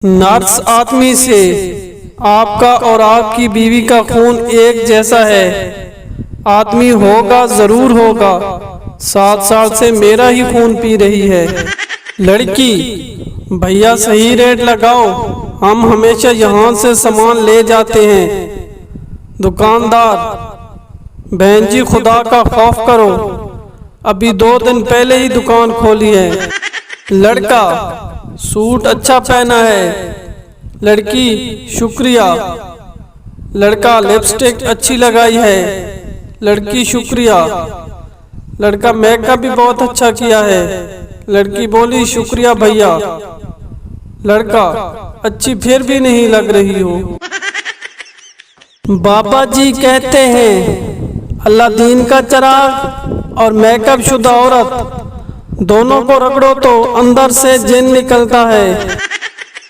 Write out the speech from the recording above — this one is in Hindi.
नर्स आदमी से आपका और आपकी बीवी का खून एक जैसा है। आदमी होगा जरूर होगा, 7 साल से मेरा ही खून पी रही है। लड़की, भैया सही रेट लगाओ, हम हमेशा यहाँ से सामान ले जाते हैं। दुकानदार, बहन जी खुदा का खौफ करो, अभी 2 दिन पहले ही दुकान खोली है। लड़का, सूट अच्छा पहना है। लड़की, शुक्रिया। लड़का, लिपस्टिक अच्छी लगाई है। लड़की, शुक्रिया। लड़का, मेकअप भी बहुत अच्छा किया है। लड़की बोली, शुक्रिया भैया। लड़का, अच्छी फिर भी नहीं लग रही हो। बाबा जी कहते हैं अल्लाह दीन का चिराग और मेकअप शुदा औरत दोनों को रगड़ो तो अंदर से जिन निकलता है।